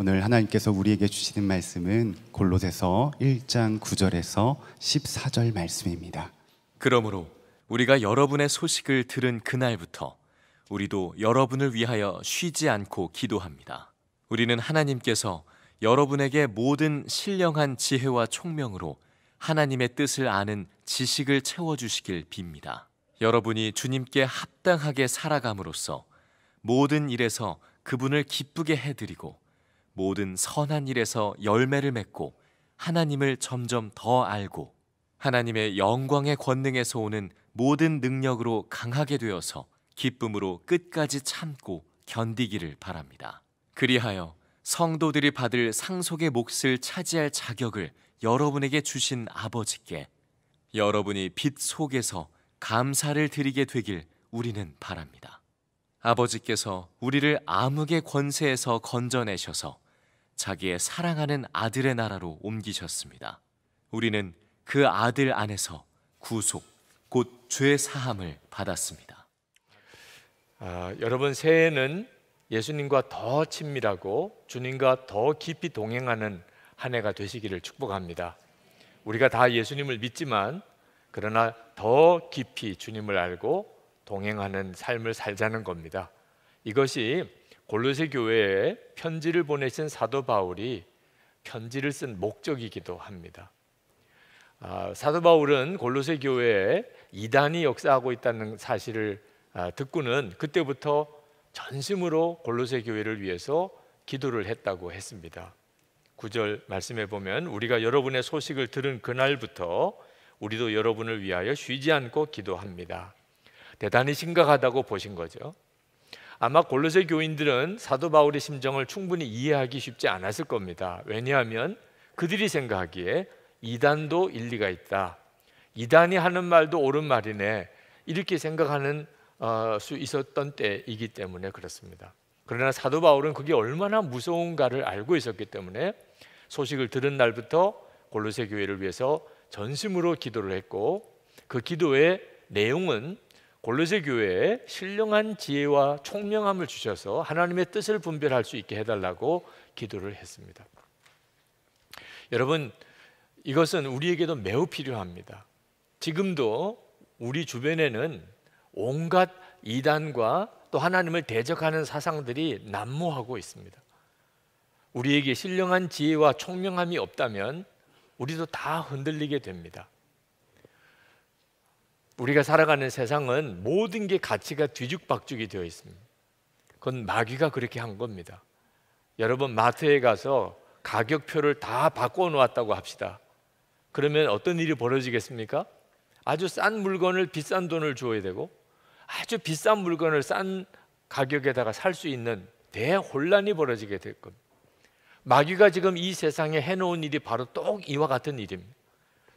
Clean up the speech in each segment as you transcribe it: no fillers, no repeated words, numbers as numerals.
오늘 하나님께서 우리에게 주시는 말씀은 골로새서 1장 9절에서 14절 말씀입니다. 그러므로 우리가 여러분의 소식을 들은 그날부터 우리도 여러분을 위하여 쉬지 않고 기도합니다. 우리는 하나님께서 여러분에게 모든 신령한 지혜와 총명으로 하나님의 뜻을 아는 지식을 채워주시길 빕니다. 여러분이 주님께 합당하게 살아감으로써 모든 일에서 그분을 기쁘게 해드리고 모든 선한 일에서 열매를 맺고 하나님을 점점 더 알고 하나님의 영광의 권능에서 오는 모든 능력으로 강하게 되어서 기쁨으로 끝까지 참고 견디기를 바랍니다. 그리하여 성도들이 받을 상속의 몫을 차지할 자격을 여러분에게 주신 아버지께 여러분이 빛 속에서 감사를 드리게 되길 우리는 바랍니다. 아버지께서 우리를 암흑의 권세에서 건져내셔서 자기의 사랑하는 아들의 나라로 옮기셨습니다. 우리는 그 아들 안에서 구속, 곧 죄 사함을 받았습니다. 여러분, 새해에는 예수님과 더 친밀하고 주님과 더 깊이 동행하는 한 해가 되시기를 축복합니다. 우리가 다 예수님을 믿지만 그러나 더 깊이 주님을 알고 동행하는 삶을 살자는 겁니다. 이것이 골로새 교회에 편지를 보내신 사도 바울이 편지를 쓴 목적이기도 합니다. 사도 바울은 골로새 교회에 이단이 역사하고 있다는 사실을 듣고는 그때부터 전심으로 골로새 교회를 위해서 기도를 했다고 했습니다. 9절 말씀해 보면 우리가 여러분의 소식을 들은 그날부터 우리도 여러분을 위하여 쉬지 않고 기도합니다. 대단히 심각하다고 보신 거죠. 아마 골로새 교인들은 사도 바울의 심정을 충분히 이해하기 쉽지 않았을 겁니다. 왜냐하면 그들이 생각하기에 이단도 일리가 있다, 이단이 하는 말도 옳은 말이네, 이렇게 생각하는 수 있었던 때이기 때문에 그렇습니다. 그러나 사도 바울은 그게 얼마나 무서운가를 알고 있었기 때문에 소식을 들은 날부터 골로새 교회를 위해서 전심으로 기도를 했고, 그 기도의 내용은 골로새 교회에 신령한 지혜와 총명함을 주셔서 하나님의 뜻을 분별할 수 있게 해달라고 기도를 했습니다. 여러분, 이것은 우리에게도 매우 필요합니다. 지금도 우리 주변에는 온갖 이단과 또 하나님을 대적하는 사상들이 난무하고 있습니다. 우리에게 신령한 지혜와 총명함이 없다면 우리도 다 흔들리게 됩니다. 우리가 살아가는 세상은 모든 게 가치가 뒤죽박죽이 되어 있습니다. 그건 마귀가 그렇게 한 겁니다. 여러분, 마트에 가서 가격표를 다 바꿔놓았다고 합시다. 그러면 어떤 일이 벌어지겠습니까? 아주 싼 물건을 비싼 돈을 줘야 되고 아주 비싼 물건을 싼 가격에다가 살 수 있는 대혼란이 벌어지게 될 겁니다. 마귀가 지금 이 세상에 해놓은 일이 바로 또 이와 같은 일입니다.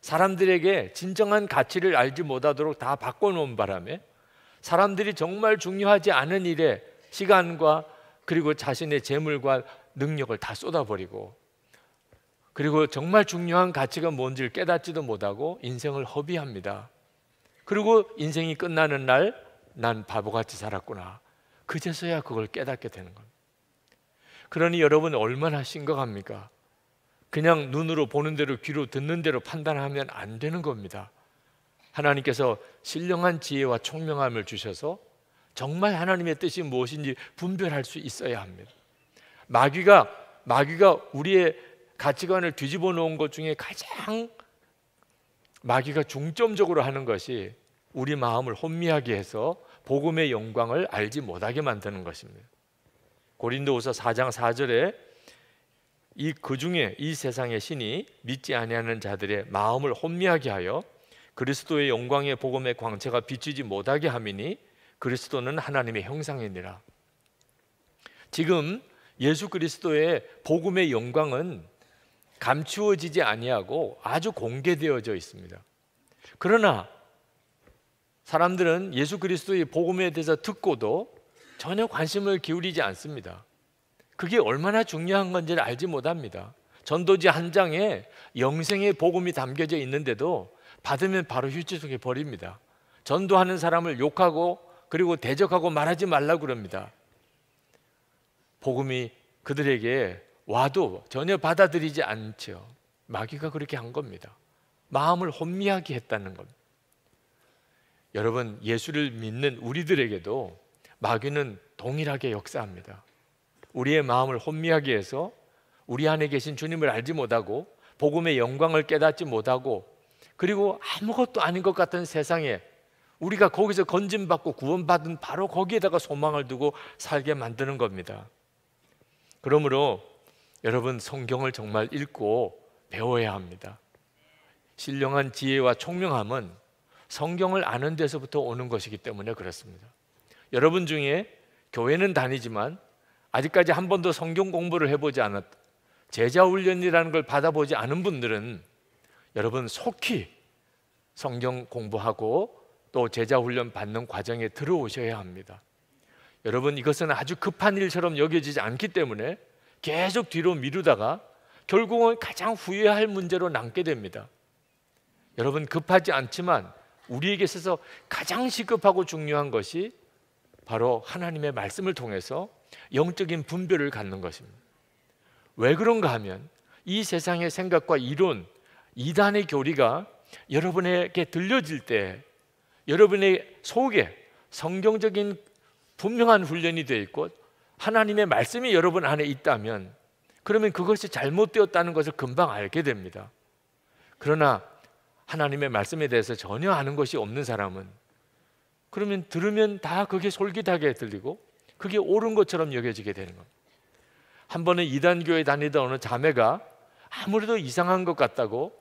사람들에게 진정한 가치를 알지 못하도록 다 바꿔놓은 바람에 사람들이 정말 중요하지 않은 일에 시간과 그리고 자신의 재물과 능력을 다 쏟아버리고, 그리고 정말 중요한 가치가 뭔지를 깨닫지도 못하고 인생을 허비합니다. 그리고 인생이 끝나는 날 난 바보같이 살았구나, 그제서야 그걸 깨닫게 되는 겁니다. 그러니 여러분, 얼마나 심각합니까? 그냥 눈으로 보는 대로 귀로 듣는 대로 판단하면 안 되는 겁니다. 하나님께서 신령한 지혜와 총명함을 주셔서 정말 하나님의 뜻이 무엇인지 분별할 수 있어야 합니다. 마귀가 우리의 가치관을 뒤집어 놓은 것 중에 가장 마귀가 중점적으로 하는 것이 우리 마음을 혼미하게 해서 복음의 영광을 알지 못하게 만드는 것입니다. 고린도후서 4장 4절에 그 중에 이 세상의 신이 믿지 아니하는 자들의 마음을 혼미하게 하여 그리스도의 영광의 복음의 광채가 비추지 못하게 함이니 그리스도는 하나님의 형상이니라. 지금 예수 그리스도의 복음의 영광은 감추어지지 아니하고 아주 공개되어져 있습니다. 그러나 사람들은 예수 그리스도의 복음에 대해서 듣고도 전혀 관심을 기울이지 않습니다. 그게 얼마나 중요한 건지를 알지 못합니다. 전도지 한 장에 영생의 복음이 담겨져 있는데도 받으면 바로 휴지 속에 버립니다. 전도하는 사람을 욕하고 그리고 대적하고 말하지 말라고 그럽니다. 복음이 그들에게 와도 전혀 받아들이지 않죠. 마귀가 그렇게 한 겁니다. 마음을 혼미하게 했다는 겁니다. 여러분, 예수를 믿는 우리들에게도 마귀는 동일하게 역사합니다. 우리의 마음을 혼미하게 해서 우리 안에 계신 주님을 알지 못하고 복음의 영광을 깨닫지 못하고, 그리고 아무것도 아닌 것 같은 세상에 우리가 거기서 건짐받고 구원받은 바로 거기에다가 소망을 두고 살게 만드는 겁니다. 그러므로 여러분, 성경을 정말 읽고 배워야 합니다. 신령한 지혜와 총명함은 성경을 아는 데서부터 오는 것이기 때문에 그렇습니다. 여러분 중에 교회는 다니지만 아직까지 한 번도 성경 공부를 해보지 않았, 제자 훈련이라는 걸 받아보지 않은 분들은 여러분 속히 성경 공부하고 또 제자 훈련 받는 과정에 들어오셔야 합니다. 여러분, 이것은 아주 급한 일처럼 여겨지지 않기 때문에 계속 뒤로 미루다가 결국은 가장 후회할 문제로 남게 됩니다. 여러분, 급하지 않지만 우리에게 있어서 가장 시급하고 중요한 것이 바로 하나님의 말씀을 통해서 영적인 분별을 갖는 것입니다. 왜 그런가 하면 이 세상의 생각과 이론, 이단의 교리가 여러분에게 들려질 때 여러분의 속에 성경적인 분명한 훈련이 되어 있고 하나님의 말씀이 여러분 안에 있다면, 그러면 그것이 잘못되었다는 것을 금방 알게 됩니다. 그러나 하나님의 말씀에 대해서 전혀 아는 것이 없는 사람은 그러면 들으면 다 그게 솔깃하게 들리고 그게 옳은 것처럼 여겨지게 되는 겁니다. 한 번은 이단교에 다니던 어느 자매가 아무래도 이상한 것 같다고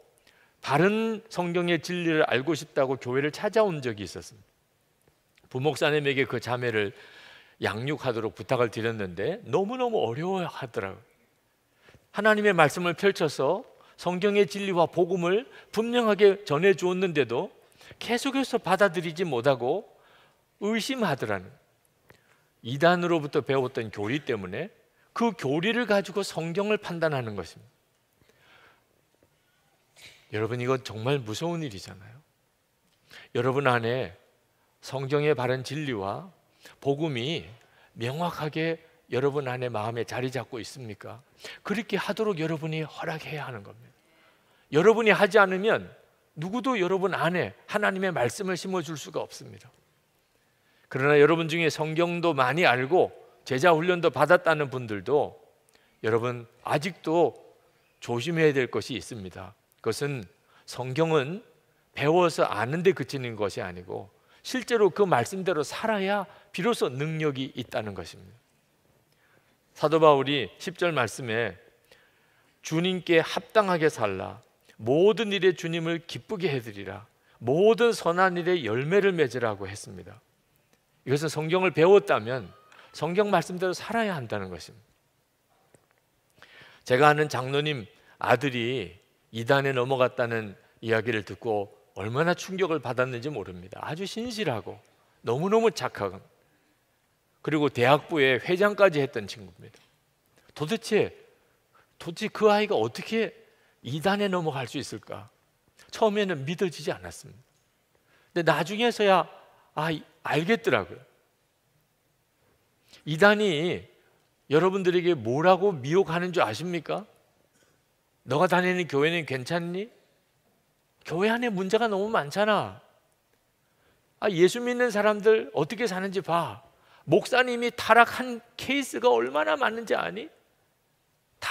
바른 성경의 진리를 알고 싶다고 교회를 찾아온 적이 있었습니다. 부목사님에게 그 자매를 양육하도록 부탁을 드렸는데 너무너무 어려워하더라고요. 하나님의 말씀을 펼쳐서 성경의 진리와 복음을 분명하게 전해 주었는데도 계속해서 받아들이지 못하고 의심하더라는, 이단으로부터 배웠던 교리 때문에 그 교리를 가지고 성경을 판단하는 것입니다. 여러분, 이건 정말 무서운 일이잖아요. 여러분 안에 성경의 바른 진리와 복음이 명확하게 여러분 안에 마음에 자리 잡고 있습니까? 그렇게 하도록 여러분이 허락해야 하는 겁니다. 여러분이 하지 않으면 누구도 여러분 안에 하나님의 말씀을 심어줄 수가 없습니다. 그러나 여러분 중에 성경도 많이 알고 제자 훈련도 받았다는 분들도 여러분 아직도 조심해야 될 것이 있습니다. 그것은 성경은 배워서 아는 데 그치는 것이 아니고 실제로 그 말씀대로 살아야 비로소 능력이 있다는 것입니다. 사도 바울이 10절 말씀에 주님께 합당하게 살라, 모든 일에 주님을 기쁘게 해드리라, 모든 선한 일에 열매를 맺으라고 했습니다. 이것은 성경을 배웠다면 성경 말씀대로 살아야 한다는 것입니다. 제가 아는 장로님 아들이 이단에 넘어갔다는 이야기를 듣고 얼마나 충격을 받았는지 모릅니다. 아주 신실하고 너무너무 착하고, 그리고 대학부에 회장까지 했던 친구입니다. 도대체 그 아이가 어떻게 이단에 넘어갈 수 있을까? 처음에는 믿어지지 않았습니다. 근데 나중에서야 알겠더라고요. 이단이 여러분들에게 뭐라고 미혹하는 줄 아십니까? 너가 다니는 교회는 괜찮니? 교회 안에 문제가 너무 많잖아. 예수 믿는 사람들 어떻게 사는지 봐. 목사님이 타락한 케이스가 얼마나 많은지 아니? 다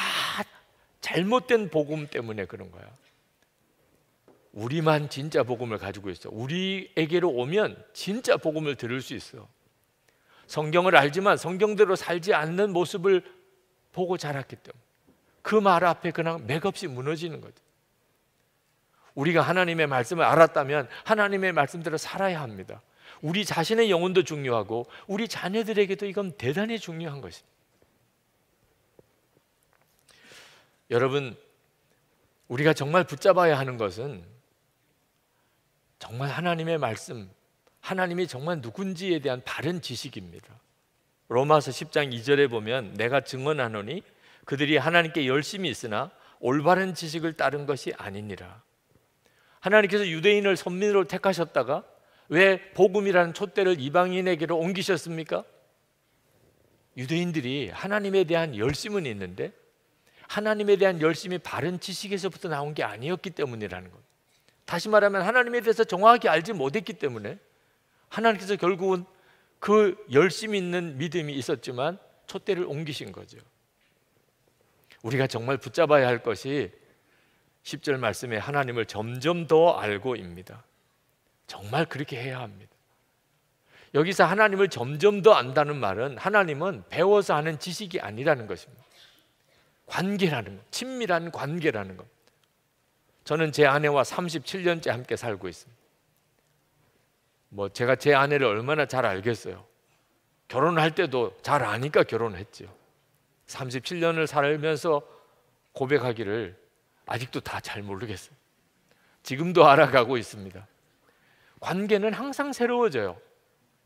잘못된 복음 때문에 그런 거야. 우리만 진짜 복음을 가지고 있어. 우리에게로 오면 진짜 복음을 들을 수 있어. 성경을 알지만 성경대로 살지 않는 모습을 보고 자랐기 때문에 그 말 앞에 그냥 맥없이 무너지는 거죠. 우리가 하나님의 말씀을 알았다면 하나님의 말씀대로 살아야 합니다. 우리 자신의 영혼도 중요하고 우리 자녀들에게도 이건 대단히 중요한 것입니다. 여러분, 우리가 정말 붙잡아야 하는 것은 정말 하나님의 말씀, 하나님이 정말 누군지에 대한 바른 지식입니다. 로마서 10장 2절에 보면 내가 증언하노니 그들이 하나님께 열심히 있으나 올바른 지식을 따른 것이 아니니라. 하나님께서 유대인을 선민으로 택하셨다가 왜 복음이라는 촛대를 이방인에게로 옮기셨습니까? 유대인들이 하나님에 대한 열심은 있는데 하나님에 대한 열심이 바른 지식에서부터 나온 게 아니었기 때문이라는 것. 다시 말하면 하나님에 대해서 정확히 알지 못했기 때문에 하나님께서 결국은 그 열심 있는 믿음이 있었지만 촛대를 옮기신 거죠. 우리가 정말 붙잡아야 할 것이 10절 말씀에 하나님을 점점 더 알고입니다. 정말 그렇게 해야 합니다. 여기서 하나님을 점점 더 안다는 말은 하나님은 배워서 하는 지식이 아니라는 것입니다. 관계라는 것, 친밀한 관계라는 것. 저는 제 아내와 37년째 함께 살고 있습니다. 제가 제 아내를 얼마나 잘 알겠어요. 결혼할 때도 잘 아니까 결혼했죠. 37년을 살면서 고백하기를 아직도 다 잘 모르겠어요. 지금도 알아가고 있습니다. 관계는 항상 새로워져요.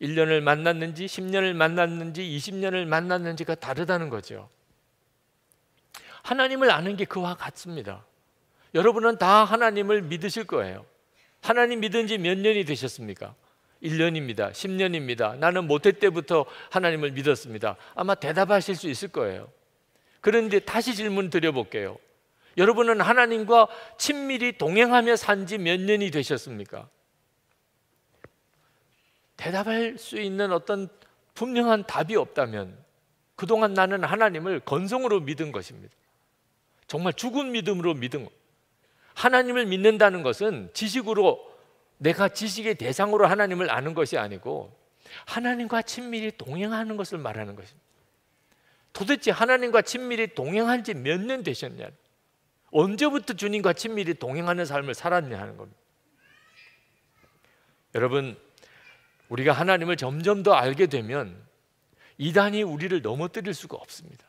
1년을 만났는지 10년을 만났는지 20년을 만났는지가 다르다는 거죠. 하나님을 아는 게 그와 같습니다. 여러분은 다 하나님을 믿으실 거예요. 하나님 믿은 지 몇 년이 되셨습니까? 1년입니다. 10년입니다. 나는 모태 때부터 하나님을 믿었습니다. 아마 대답하실 수 있을 거예요. 그런데 다시 질문 드려볼게요. 여러분은 하나님과 친밀히 동행하며 산 지 몇 년이 되셨습니까? 대답할 수 있는 어떤 분명한 답이 없다면 그동안 나는 하나님을 건성으로 믿은 것입니다. 정말 죽은 믿음으로 믿은 것. 하나님을 믿는다는 것은 지식으로, 내가 지식의 대상으로 하나님을 아는 것이 아니고 하나님과 친밀히 동행하는 것을 말하는 것입니다. 도대체 하나님과 친밀히 동행한 지 몇 년 되셨냐, 언제부터 주님과 친밀히 동행하는 삶을 살았냐 하는 겁니다. 여러분, 우리가 하나님을 점점 더 알게 되면 이단이 우리를 넘어뜨릴 수가 없습니다.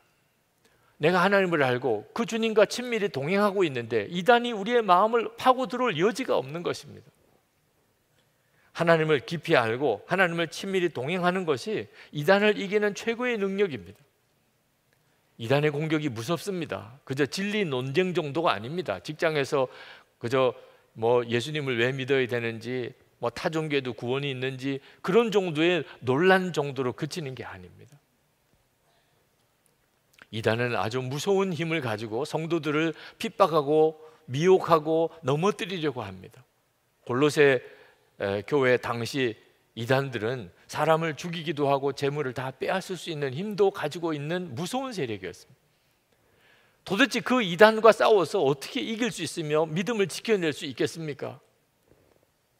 내가 하나님을 알고 그 주님과 친밀히 동행하고 있는데 이단이 우리의 마음을 파고 들어올 여지가 없는 것입니다. 하나님을 깊이 알고 하나님을 친밀히 동행하는 것이 이단을 이기는 최고의 능력입니다. 이단의 공격이 무섭습니다. 그저 진리 논쟁 정도가 아닙니다. 직장에서 그저 예수님을 왜 믿어야 되는지, 타 종교에도 구원이 있는지 그런 정도의 논란 정도로 그치는 게 아닙니다. 이단은 아주 무서운 힘을 가지고 성도들을 핍박하고 미혹하고 넘어뜨리려고 합니다. 골로새 교회 당시 이단들은 사람을 죽이기도 하고 재물을 다 빼앗을 수 있는 힘도 가지고 있는 무서운 세력이었습니다. 도대체 그 이단과 싸워서 어떻게 이길 수 있으며 믿음을 지켜낼 수 있겠습니까?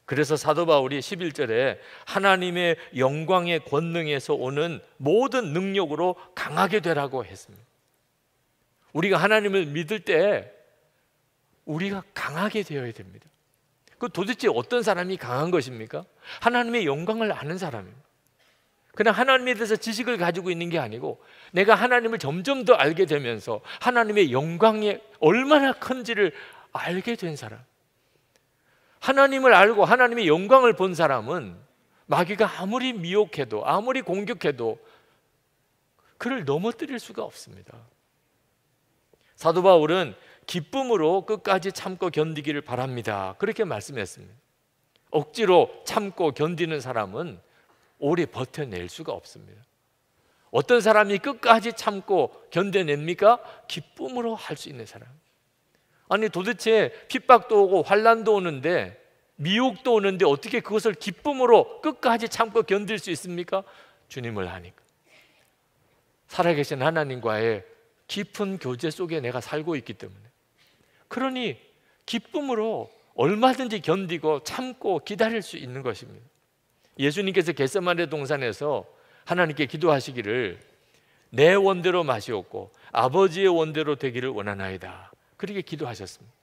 그래서 사도 바울이 11절에 하나님의 영광의 권능에서 오는 모든 능력으로 강하게 되라고 했습니다. 우리가 하나님을 믿을 때 우리가 강하게 되어야 됩니다. 그 도대체 어떤 사람이 강한 것입니까? 하나님의 영광을 아는 사람입니다. 그냥 하나님에 대해서 지식을 가지고 있는 게 아니고 내가 하나님을 점점 더 알게 되면서 하나님의 영광이 얼마나 큰지를 알게 된 사람. 하나님을 알고 하나님의 영광을 본 사람은 마귀가 아무리 미혹해도 아무리 공격해도 그를 넘어뜨릴 수가 없습니다. 사도 바울은 기쁨으로 끝까지 참고 견디기를 바랍니다, 그렇게 말씀했습니다. 억지로 참고 견디는 사람은 오래 버텨낼 수가 없습니다. 어떤 사람이 끝까지 참고 견뎌냅니까? 기쁨으로 할 수 있는 사람. 아니 도대체 핍박도 오고 환난도 오는데 미혹도 오는데 어떻게 그것을 기쁨으로 끝까지 참고 견딜 수 있습니까? 주님을 아니까. 살아계신 하나님과의 깊은 교제 속에 내가 살고 있기 때문에. 그러니 기쁨으로 얼마든지 견디고 참고 기다릴 수 있는 것입니다. 예수님께서 겟세마네 동산에서 하나님께 기도하시기를 내 원대로 마시옵고 아버지의 원대로 되기를 원하나이다, 그렇게 기도하셨습니다.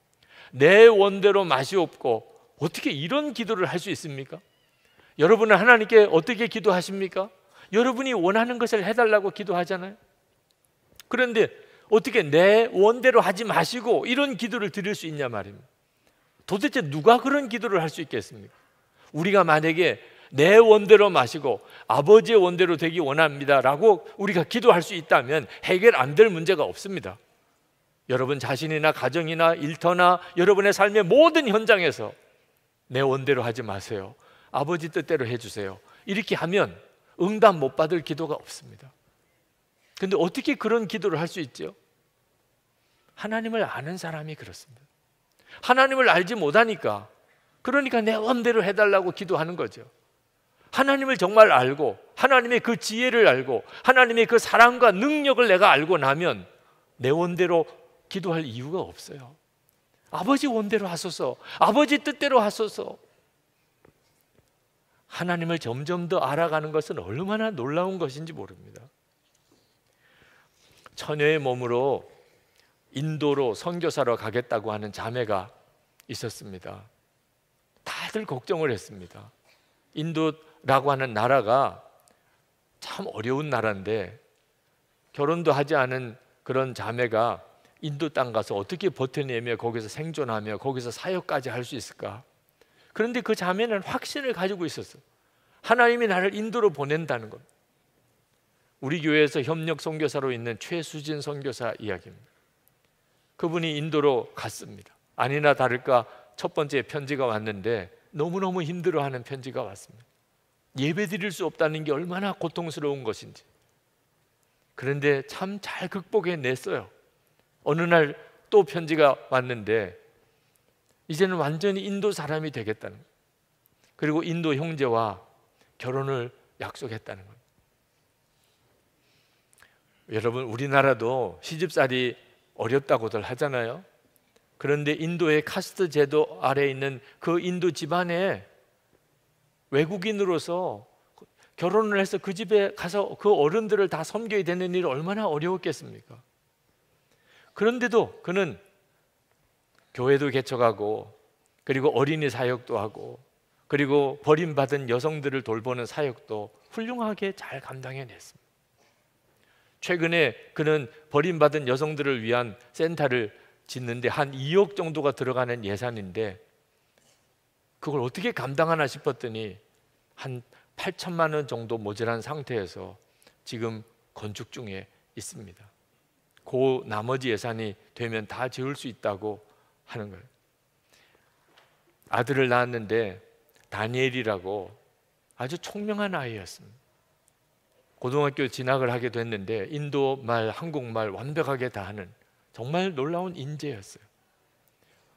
내 원대로 마시옵고, 어떻게 이런 기도를 할 수 있습니까? 여러분은 하나님께 어떻게 기도하십니까? 여러분이 원하는 것을 해달라고 기도하잖아요. 그런데 어떻게 내 원대로 하지 마시고 이런 기도를 드릴 수 있냐 말입니다. 도대체 누가 그런 기도를 할 수 있겠습니까? 우리가 만약에 내 원대로 마시고 아버지의 원대로 되기 원합니다 라고 우리가 기도할 수 있다면 해결 안 될 문제가 없습니다. 여러분 자신이나 가정이나 일터나 여러분의 삶의 모든 현장에서 내 원대로 하지 마세요, 아버지 뜻대로 해주세요, 이렇게 하면 응답 못 받을 기도가 없습니다. 근데 어떻게 그런 기도를 할 수 있죠? 하나님을 아는 사람이 그렇습니다. 하나님을 알지 못하니까, 그러니까 내 원대로 해달라고 기도하는 거죠. 하나님을 정말 알고 하나님의 그 지혜를 알고 하나님의 그 사랑과 능력을 내가 알고 나면 내 원대로 기도할 이유가 없어요. 아버지 원대로 하소서, 아버지 뜻대로 하소서. 하나님을 점점 더 알아가는 것은 얼마나 놀라운 것인지 모릅니다. 처녀의 몸으로 인도로 선교사로 가겠다고 하는 자매가 있었습니다. 다들 걱정을 했습니다. 인도라고 하는 나라가 참 어려운 나라인데 결혼도 하지 않은 그런 자매가 인도 땅 가서 어떻게 버텨내며 거기서 생존하며 거기서 사역까지 할 수 있을까? 그런데 그 자매는 확신을 가지고 있었어요. 하나님이 나를 인도로 보낸다는 것. 우리 교회에서 협력 선교사로 있는 최수진 선교사 이야기입니다. 그분이 인도로 갔습니다. 아니나 다를까 첫 번째 편지가 왔는데 너무너무 힘들어하는 편지가 왔습니다. 예배 드릴 수 없다는 게 얼마나 고통스러운 것인지. 그런데 참 잘 극복해냈어요. 어느 날 또 편지가 왔는데 이제는 완전히 인도 사람이 되겠다는 거예요. 그리고 인도 형제와 결혼을 약속했다는 거예요. 여러분, 우리나라도 시집살이 어렵다고들 하잖아요. 그런데 인도의 카스트 제도 아래에 있는 그 인도 집안에 외국인으로서 결혼을 해서 그 집에 가서 그 어른들을 다 섬겨야 되는 일이 얼마나 어려웠겠습니까? 그런데도 그는 교회도 개척하고 그리고 어린이 사역도 하고 그리고 버림받은 여성들을 돌보는 사역도 훌륭하게 잘 감당해냈습니다. 최근에 그는 버림받은 여성들을 위한 센터를 짓는데 한 2억 정도가 들어가는 예산인데 그걸 어떻게 감당하나 싶었더니 한 8천만 원 정도 모자란 상태에서 지금 건축 중에 있습니다. 그 나머지 예산이 되면 다 지을 수 있다고 하는 거예요. 아들을 낳았는데 다니엘이라고 아주 총명한 아이였습니다. 고등학교 진학을 하게 됐는데 인도말, 한국말 완벽하게 다 하는 정말 놀라운 인재였어요.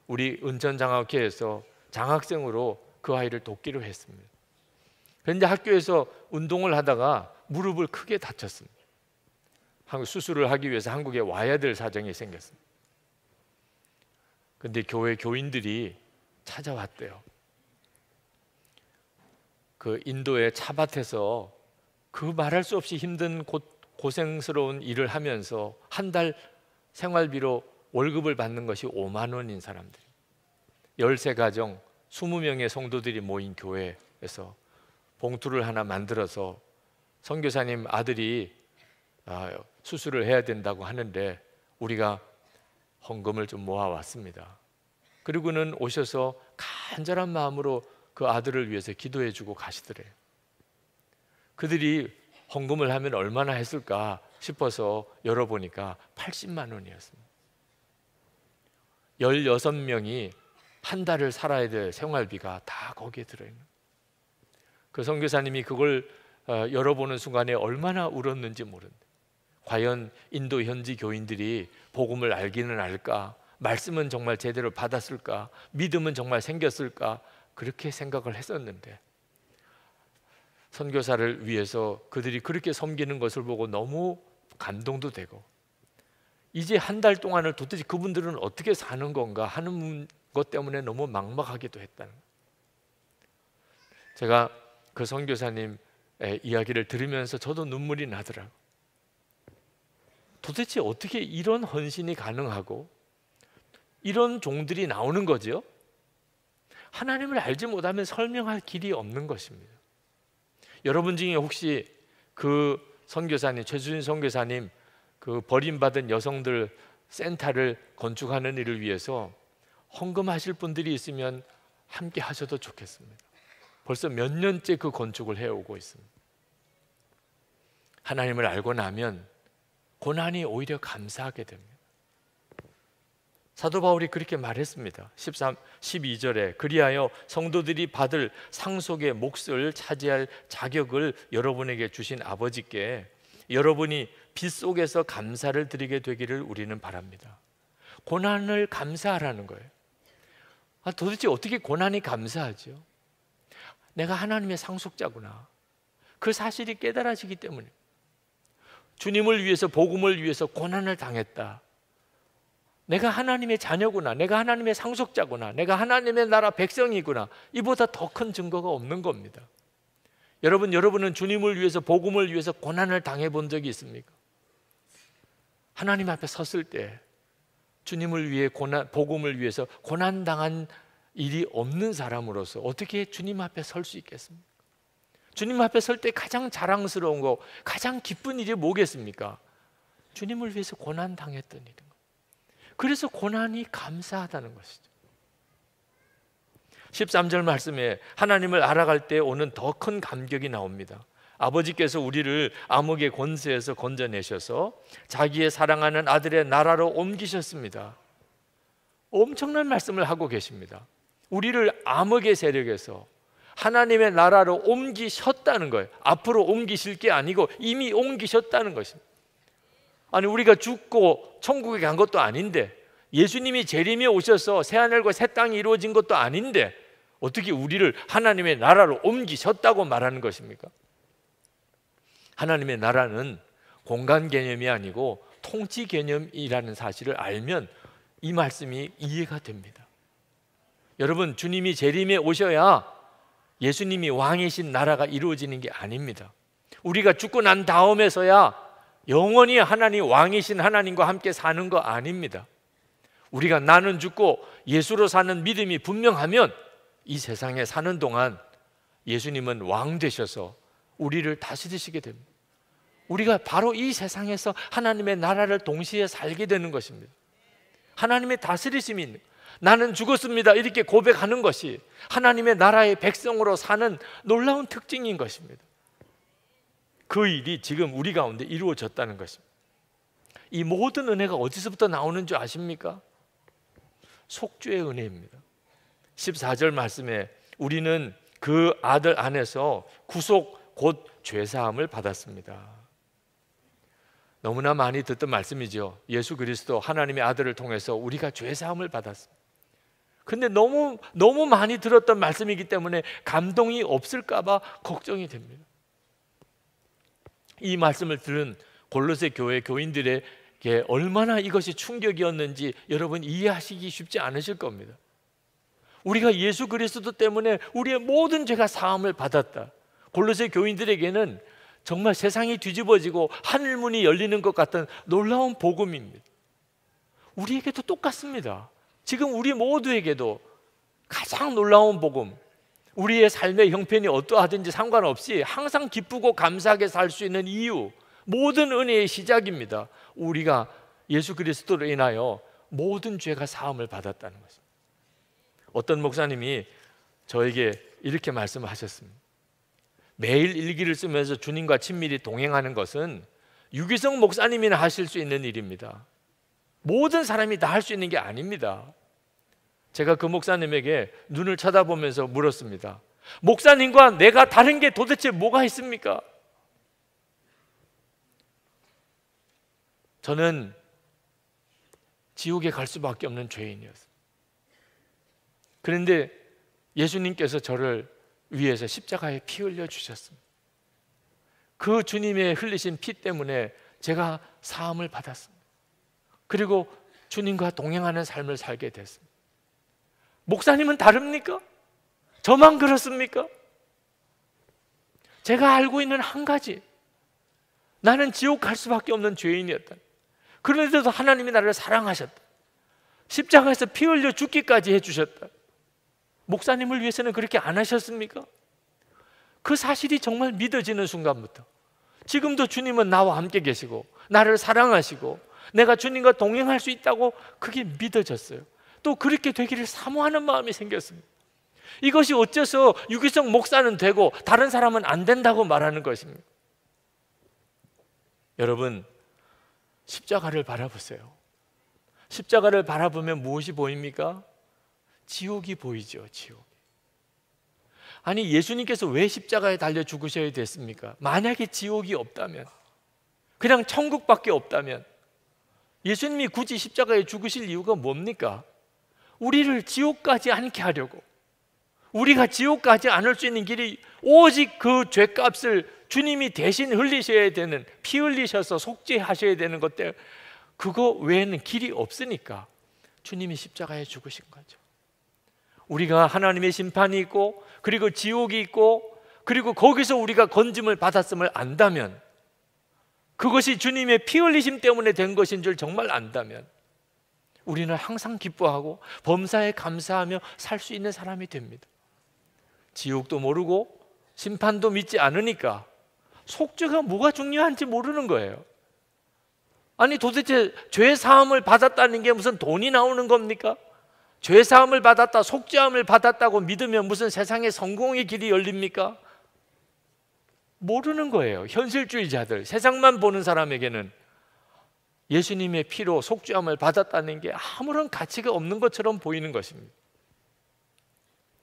우리 은천장학회에서 장학생으로 그 아이를 돕기로 했습니다. 그런데 학교에서 운동을 하다가 무릎을 크게 다쳤습니다. 수술을 하기 위해서 한국에 와야 될 사정이 생겼습니다. 그런데 교회 교인들이 찾아왔대요. 그 인도의 차밭에서 그 말할 수 없이 힘든 고생스러운 일을 하면서 한 달 생활비로 월급을 받는 것이 5만 원인 사람들, 13가정 20명의 성도들이 모인 교회에서 봉투를 하나 만들어서 선교사님 아들이 수술을 해야 된다고 하는데 우리가 헌금을 좀 모아왔습니다. 그리고는 오셔서 간절한 마음으로 그 아들을 위해서 기도해 주고 가시더래요. 그들이 헌금을 하면 얼마나 했을까 싶어서 열어보니까 80만 원이었습니다. 16명이 한 달을 살아야 될 생활비가 다 거기에 들어있는. 그 선교사님이 그걸 열어보는 순간에 얼마나 울었는지 모른다. 과연 인도 현지 교인들이 복음을 알기는 알까? 말씀은 정말 제대로 받았을까? 믿음은 정말 생겼을까? 그렇게 생각을 했었는데 선교사를 위해서 그들이 그렇게 섬기는 것을 보고 너무 감동도 되고 이제 한 달 동안을 도대체 그분들은 어떻게 사는 건가 하는 것 때문에 너무 막막하기도 했다는 거예요. 제가 그 선교사님의 이야기를 들으면서 저도 눈물이 나더라고요. 도대체 어떻게 이런 헌신이 가능하고 이런 종들이 나오는 거죠? 하나님을 알지 못하면 설명할 길이 없는 것입니다. 여러분 중에 혹시 그 선교사님, 최수진 선교사님 그 버림받은 여성들 센터를 건축하는 일을 위해서 헌금하실 분들이 있으면 함께 하셔도 좋겠습니다. 벌써 몇 년째 그 건축을 해오고 있습니다. 하나님을 알고 나면 고난이 오히려 감사하게 됩니다. 사도 바울이 그렇게 말했습니다. 12절에 그리하여 성도들이 받을 상속의 몫을 차지할 자격을 여러분에게 주신 아버지께 여러분이 빛 속에서 감사를 드리게 되기를 우리는 바랍니다. 고난을 감사하라는 거예요. 도대체 어떻게 고난이 감사하죠? 내가 하나님의 상속자구나, 그 사실이 깨달아지기 때문에. 주님을 위해서, 복음을 위해서 고난을 당했다, 내가 하나님의 자녀구나, 내가 하나님의 상속자구나, 내가 하나님의 나라 백성이구나, 이보다 더 큰 증거가 없는 겁니다. 여러분은 주님을 위해서, 복음을 위해서 고난을 당해본 적이 있습니까? 하나님 앞에 섰을 때 주님을 위해 복음을 위해서 고난당한 일이 없는 사람으로서 어떻게 주님 앞에 설 수 있겠습니까? 주님 앞에 설 때 가장 자랑스러운 거, 가장 기쁜 일이 뭐겠습니까? 주님을 위해서 고난당했던 일인 거예요. 그래서 고난이 감사하다는 것이죠. 13절 말씀에 하나님을 알아갈 때 오는 더 큰 감격이 나옵니다. 아버지께서 우리를 암흑의 권세에서 건져내셔서 자기의 사랑하는 아들의 나라로 옮기셨습니다. 엄청난 말씀을 하고 계십니다. 우리를 암흑의 세력에서 하나님의 나라로 옮기셨다는 거예요. 앞으로 옮기실 게 아니고 이미 옮기셨다는 것입니다. 아니, 우리가 죽고 천국에 간 것도 아닌데, 예수님이 재림에 오셔서 새하늘과 새 땅이 이루어진 것도 아닌데 어떻게 우리를 하나님의 나라로 옮기셨다고 말하는 것입니까? 하나님의 나라는 공간 개념이 아니고 통치 개념이라는 사실을 알면 이 말씀이 이해가 됩니다. 여러분, 주님이 재림에 오셔야 예수님이 왕이신 나라가 이루어지는 게 아닙니다. 우리가 죽고 난 다음에서야 영원히 하나님, 왕이신 하나님과 함께 사는 거 아닙니다. 우리가 나는 죽고 예수로 사는 믿음이 분명하면 이 세상에 사는 동안 예수님은 왕 되셔서 우리를 다스리시게 됩니다. 우리가 바로 이 세상에서 하나님의 나라를 동시에 살게 되는 것입니다. 하나님의 다스리심이 있는, 나는 죽었습니다 이렇게 고백하는 것이 하나님의 나라의 백성으로 사는 놀라운 특징인 것입니다. 그 일이 지금 우리 가운데 이루어졌다는 것입니다. 이 모든 은혜가 어디서부터 나오는 줄 아십니까? 속죄의 은혜입니다. 14절 말씀에 우리는 그 아들 안에서 구속 곧 죄사함을 받았습니다. 너무나 많이 듣던 말씀이죠. 예수 그리스도 하나님의 아들을 통해서 우리가 죄사함을 받았습니다. 근데 너무 많이 들었던 말씀이기 때문에 감동이 없을까 봐 걱정이 됩니다. 이 말씀을 들은 골로새 교회 교인들에게 얼마나 이것이 충격이었는지 여러분 이해하시기 쉽지 않으실 겁니다. 우리가 예수 그리스도 때문에 우리의 모든 죄가 사함을 받았다. 골로새 교인들에게는 정말 세상이 뒤집어지고 하늘문이 열리는 것 같은 놀라운 복음입니다. 우리에게도 똑같습니다. 지금 우리 모두에게도 가장 놀라운 복음, 우리의 삶의 형편이 어떠하든지 상관없이 항상 기쁘고 감사하게 살 수 있는 이유, 모든 은혜의 시작입니다. 우리가 예수 그리스도로 인하여 모든 죄가 사함을 받았다는 것입니다. 어떤 목사님이 저에게 이렇게 말씀하셨습니다. 매일 일기를 쓰면서 주님과 친밀히 동행하는 것은 유기성 목사님이나 하실 수 있는 일입니다. 모든 사람이 다 할 수 있는 게 아닙니다. 제가 그 목사님에게 눈을 쳐다보면서 물었습니다. 목사님과 내가 다른 게 도대체 뭐가 있습니까? 저는 지옥에 갈 수밖에 없는 죄인이었습니다. 그런데 예수님께서 저를 위해서 십자가에 피 흘려 주셨습니다. 그 주님의 흘리신 피 때문에 제가 사함을 받았습니다. 그리고 주님과 동행하는 삶을 살게 됐습니다. 목사님은 다릅니까? 저만 그렇습니까? 제가 알고 있는 한 가지, 나는 지옥 갈 수밖에 없는 죄인이었다. 그런데도 하나님이 나를 사랑하셨다. 십자가에서 피 흘려 죽기까지 해주셨다. 목사님을 위해서는 그렇게 안 하셨습니까? 그 사실이 정말 믿어지는 순간부터 지금도 주님은 나와 함께 계시고 나를 사랑하시고 내가 주님과 동행할 수 있다고 그게 믿어졌어요. 또 그렇게 되기를 사모하는 마음이 생겼습니다. 이것이 어째서 유기성 목사는 되고 다른 사람은 안 된다고 말하는 것입니다. 여러분, 십자가를 바라보세요. 십자가를 바라보면 무엇이 보입니까? 지옥이 보이죠. 지옥. 아니, 예수님께서 왜 십자가에 달려 죽으셔야 됐습니까? 만약에 지옥이 없다면, 그냥 천국밖에 없다면 예수님이 굳이 십자가에 죽으실 이유가 뭡니까? 우리를 지옥 가지 않게 하려고. 우리가 지옥 가지 않을 수 있는 길이 오직 그 죄값을 주님이 대신 흘리셔야 되는, 피 흘리셔서 속죄하셔야 되는 것 때문에, 그거 외에는 길이 없으니까 주님이 십자가에 죽으신 거죠. 우리가 하나님의 심판이 있고, 그리고 지옥이 있고, 그리고 거기서 우리가 건짐을 받았음을 안다면, 그것이 주님의 피 흘리심 때문에 된 것인 줄 정말 안다면, 우리는 항상 기뻐하고 범사에 감사하며 살 수 있는 사람이 됩니다. 지옥도 모르고 심판도 믿지 않으니까 속죄가 뭐가 중요한지 모르는 거예요. 아니 도대체 죄 사함을 받았다는 게 무슨 돈이 나오는 겁니까? 죄 사함을 받았다, 속죄함을 받았다고 믿으면 무슨 세상에 성공의 길이 열립니까? 모르는 거예요. 현실주의자들, 세상만 보는 사람에게는 예수님의 피로 속죄함을 받았다는 게 아무런 가치가 없는 것처럼 보이는 것입니다.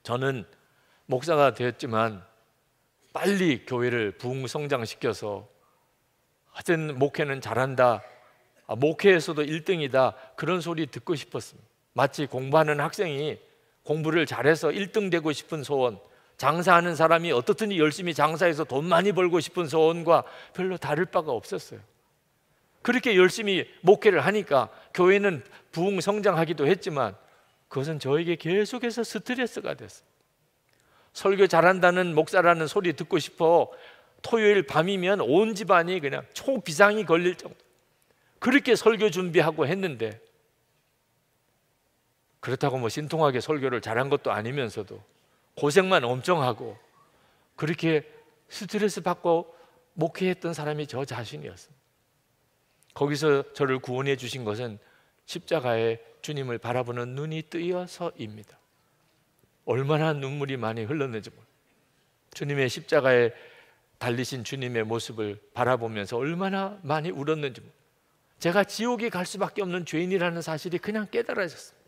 저는 목사가 되었지만 빨리 교회를 부흥성장시켜서 하여튼 목회는 잘한다, 목회에서도 1등이다, 그런 소리 듣고 싶었습니다. 마치 공부하는 학생이 공부를 잘해서 1등 되고 싶은 소원, 장사하는 사람이 어떻든지 열심히 장사해서 돈 많이 벌고 싶은 소원과 별로 다를 바가 없었어요. 그렇게 열심히 목회를 하니까 교회는 부흥성장하기도 했지만 그것은 저에게 계속해서 스트레스가 됐어요. 설교 잘한다는 목사라는 소리 듣고 싶어 토요일 밤이면 온 집안이 그냥 초비상이 걸릴 정도, 그렇게 설교 준비하고 했는데, 그렇다고 뭐 신통하게 설교를 잘한 것도 아니면서도 고생만 엄청 하고 그렇게 스트레스 받고 목회했던 사람이 저 자신이었습니다. 거기서 저를 구원해 주신 것은 십자가에 주님을 바라보는 눈이 뜨여서입니다. 얼마나 눈물이 많이 흘렀는지 몰라요. 주님의 십자가에 달리신 주님의 모습을 바라보면서 얼마나 많이 울었는지 몰라요. 제가 지옥에 갈 수밖에 없는 죄인이라는 사실이 그냥 깨달아졌어요.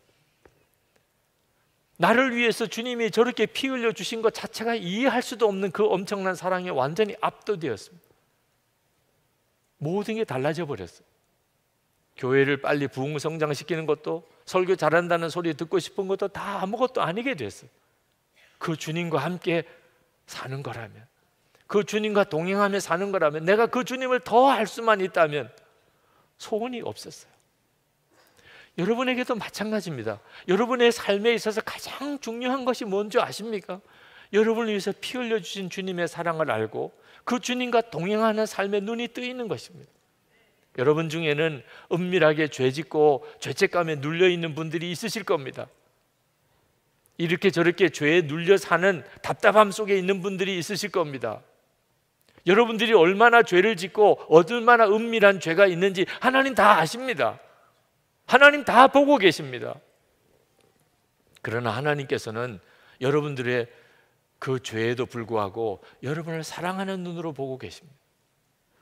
나를 위해서 주님이 저렇게 피 흘려 주신 것 자체가 이해할 수도 없는 그 엄청난 사랑에 완전히 압도되었습니다. 모든 게 달라져 버렸어요. 교회를 빨리 부흥성장시키는 것도, 설교 잘한다는 소리 듣고 싶은 것도 다 아무것도 아니게 됐어요. 그 주님과 함께 사는 거라면, 그 주님과 동행하며 사는 거라면, 내가 그 주님을 더 알 수만 있다면 소원이 없었어요. 여러분에게도 마찬가지입니다. 여러분의 삶에 있어서 가장 중요한 것이 뭔지 아십니까? 여러분을 위해서 피 흘려주신 주님의 사랑을 알고 그 주님과 동행하는 삶에 눈이 뜨이는 것입니다. 여러분 중에는 은밀하게 죄짓고 죄책감에 눌려있는 분들이 있으실 겁니다. 이렇게 저렇게 죄에 눌려 사는 답답함 속에 있는 분들이 있으실 겁니다. 여러분들이 얼마나 죄를 짓고 얼마나 은밀한 죄가 있는지 하나님 다 아십니다. 하나님 다 보고 계십니다. 그러나 하나님께서는 여러분들의 그 죄에도 불구하고 여러분을 사랑하는 눈으로 보고 계십니다.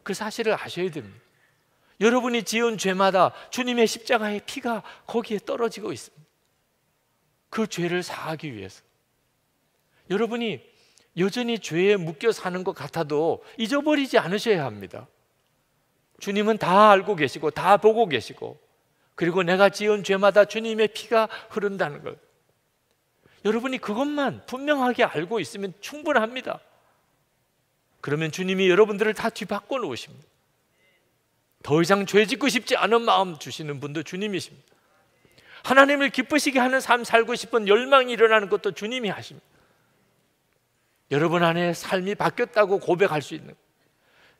그 사실을 아셔야 됩니다. 여러분이 지은 죄마다 주님의 십자가의 피가 거기에 떨어지고 있습니다. 그 죄를 사하기 위해서. 여러분이 여전히 죄에 묶여 사는 것 같아도 잊어버리지 않으셔야 합니다. 주님은 다 알고 계시고 다 보고 계시고, 그리고 내가 지은 죄마다 주님의 피가 흐른다는 것, 여러분이 그것만 분명하게 알고 있으면 충분합니다. 그러면 주님이 여러분들을 다 뒤바꿔 놓으십니다. 더 이상 죄 짓고 싶지 않은 마음 주시는 분도 주님이십니다. 하나님을 기쁘시게 하는 삶 살고 싶은 열망이 일어나는 것도 주님이 하십니다. 여러분 안에 삶이 바뀌었다고 고백할 수 있는,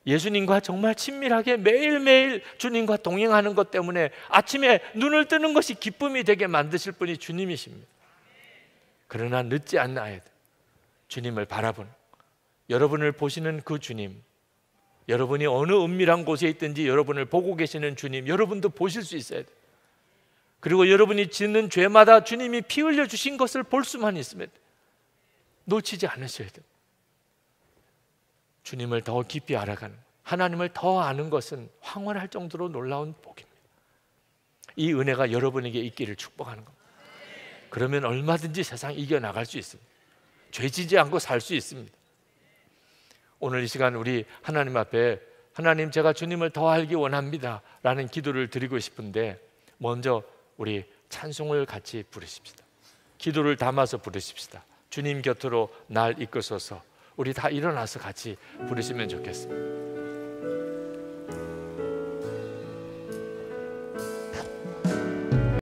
예수님과 정말 친밀하게 매일매일 주님과 동행하는 것 때문에 아침에 눈을 뜨는 것이 기쁨이 되게 만드실 분이 주님이십니다. 그러나 늦지 않아야 돼. 주님을 바라보는, 여러분을 보시는 그 주님, 여러분이 어느 은밀한 곳에 있든지 여러분을 보고 계시는 주님, 여러분도 보실 수 있어야 돼. 그리고 여러분이 짓는 죄마다 주님이 피 흘려 주신 것을 볼 수만 있으면 돼. 놓치지 않으셔야 돼. 주님을 더 깊이 알아가는, 하나님을 더 아는 것은 황홀할 정도로 놀라운 복입니다. 이 은혜가 여러분에게 있기를 축복하는 겁니다. 그러면 얼마든지 세상 이겨나갈 수 있습니다. 죄지지 않고 살 수 있습니다. 오늘 이 시간 우리 하나님 앞에 하나님, 제가 주님을 더 알기 원합니다 라는 기도를 드리고 싶은데 먼저 우리 찬송을 같이 부르십시다. 기도를 담아서 부르십시다. 주님 곁으로 날 이끄소서. 우리 다 일어나서 같이 부르시면 좋겠습니다.